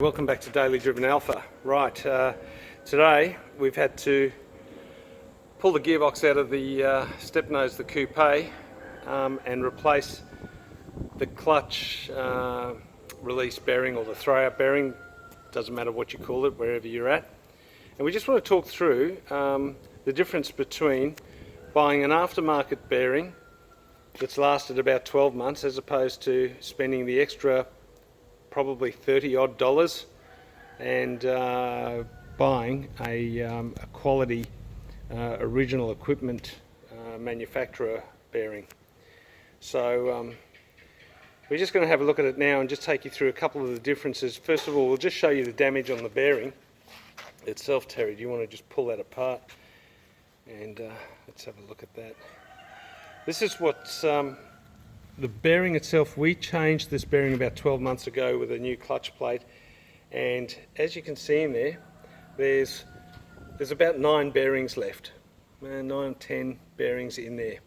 Welcome back to Daily Driven Alpha. Right, today we've had to pull the gearbox out of the step nose, the coupe, and replace the clutch release bearing or the throw-out bearing. Doesn't matter what you call it, wherever you're at. And we just want to talk through the difference between buying an aftermarket bearing that's lasted about 12 months as opposed to spending the extra probably $30 odd and buying a quality original equipment manufacturer bearing. So we're just going to have a look at it now and just take you through a couple of the differences. First of all, we'll just show you the damage on the bearing itself. Terry, do you want to just pull that apart and let's have a look at that. This is what's the bearing itself. We changed this bearing about 12 months ago with a new clutch plate, and as you can see in there, there's about 9 bearings left, 9, 10 bearings in there.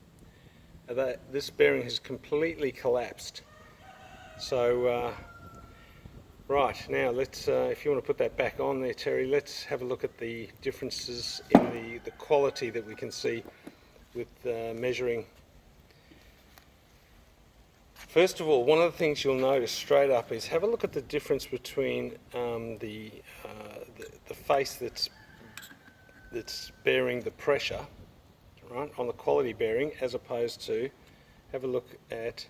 This bearing has completely collapsed. So right, now let's, if you want to put that back on there, Terry, let's have a look at the differences in the quality that we can see with measuring. First of all, one of the things you'll notice straight up is have a look at the difference between the face that's bearing the pressure, right, on the quality bearing, as opposed to, have a look at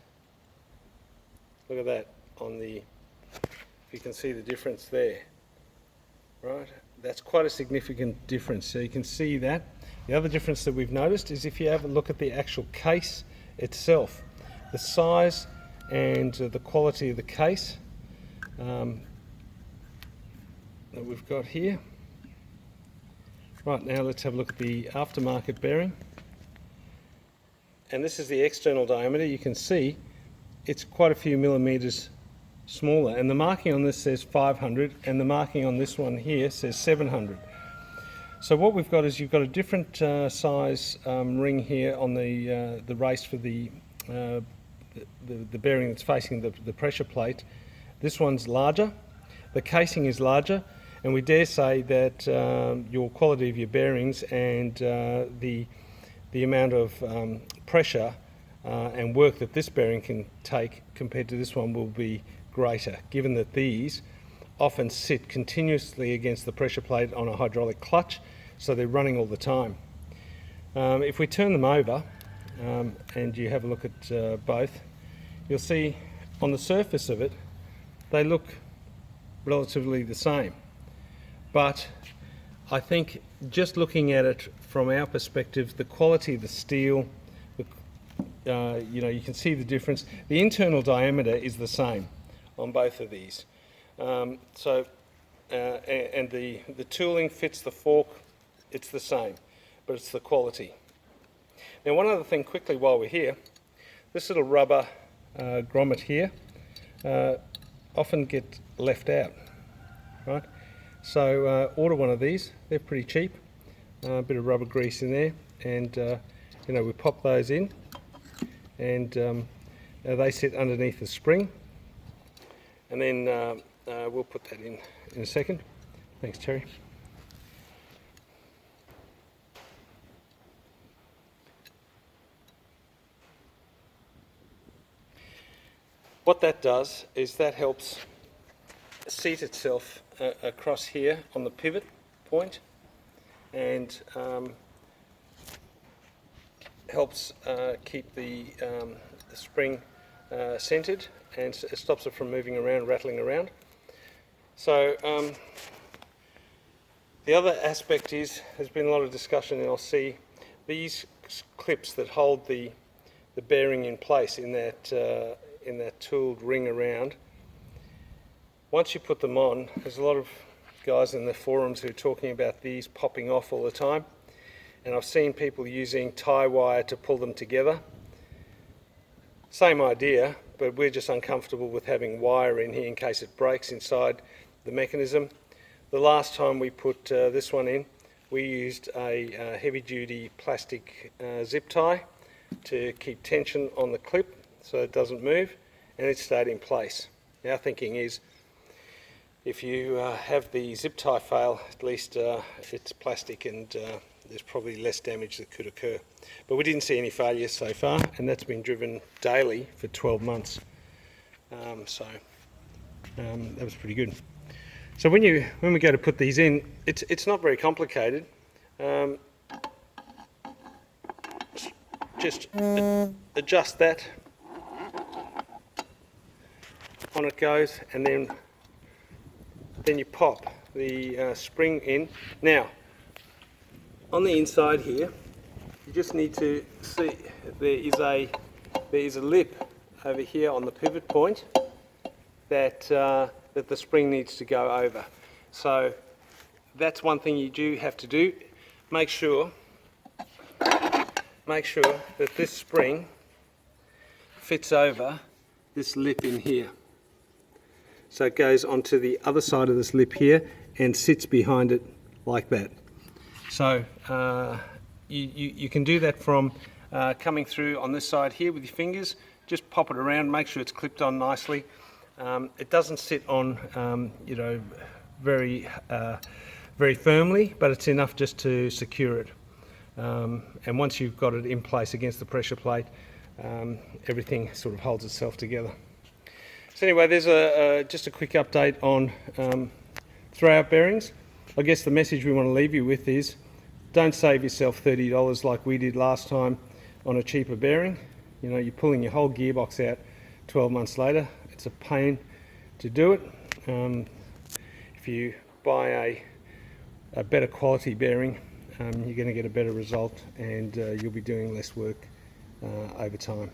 that on the, you can see the difference there, right? That's quite a significant difference. So you can see that. The other difference that we've noticed is if you have a look at the actual case itself, the size and the quality of the case that we've got here. Right, now let's have a look at the aftermarket bearing. And this is the external diameter. You can see it's quite a few millimeters smaller, and the marking on this says 500 and the marking on this one here says 700. So what we've got is you've got a different size ring here on the race for the bearing that's facing the pressure plate. This one's larger, the casing is larger, and we dare say that your quality of your bearings and the amount of pressure and work that this bearing can take compared to this one will be greater, given that these often sit continuously against the pressure plate on a hydraulic clutch, so they're running all the time. If we turn them over and you have a look at both, you'll see on the surface of it they look relatively the same, but I think just looking at it from our perspective, the quality of the steel, you can see the difference. The internal diameter is the same on both of these, and the tooling fits the fork, it's the same, but it's the quality. Now, one other thing quickly while we're here, this little rubber grommet here often get left out, right? So order one of these, they're pretty cheap, a bit of rubber grease in there, and we pop those in, and they sit underneath the spring, and then we'll put that in a second. Thanks, Terry. What that does is that helps seat itself across here on the pivot point, and helps keep the spring centered, and it stops it from moving around, rattling around. So the other aspect is, there's been a lot of discussion, and I'll see these clips that hold the bearing in place in that tooled ring around. Once you put them on, there's a lot of guys in the forums who are talking about these popping off all the time, and I've seen people using tie wire to pull them together. Same idea, but we're just uncomfortable with having wire in here in case it breaks inside the mechanism. The last time we put this one in, we used a heavy-duty plastic zip tie to keep tension on the clip so it doesn't move, and it stayed in place. Our thinking is if you have the zip tie fail, at least it's plastic and there's probably less damage that could occur. But we didn't see any failures so far, and that's been driven daily for 12 months. That was pretty good. So when we go to put these in, it's not very complicated. Just adjust that, on it goes, and then you pop the spring in. Now, on the inside here, you just need to see there is a lip over here on the pivot point that the spring needs to go over. So that's one thing you do have to do. Make sure that this spring fits over this lip in here. So it goes onto the other side of this lip here and sits behind it like that. So you can do that from coming through on this side here with your fingers. Just pop it around, make sure it's clipped on nicely. It doesn't sit on, very firmly, but it's enough just to secure it. And once you've got it in place against the pressure plate, everything sort of holds itself together. So anyway, there's just a quick update on throwout bearings. I guess the message we want to leave you with is, don't save yourself $30 like we did last time on a cheaper bearing. You're pulling your whole gearbox out 12 months later. It's a pain to do it. If you buy a better quality bearing, you're going to get a better result, and you'll be doing less work over time.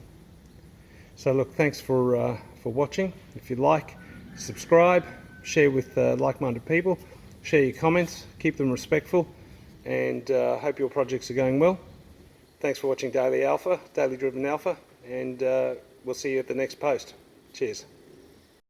So look, thanks for watching. If you like, subscribe, share with like-minded people, share your comments, keep them respectful, and hope your projects are going well. Thanks for watching Daily Driven Alpha, and we'll see you at the next post. Cheers.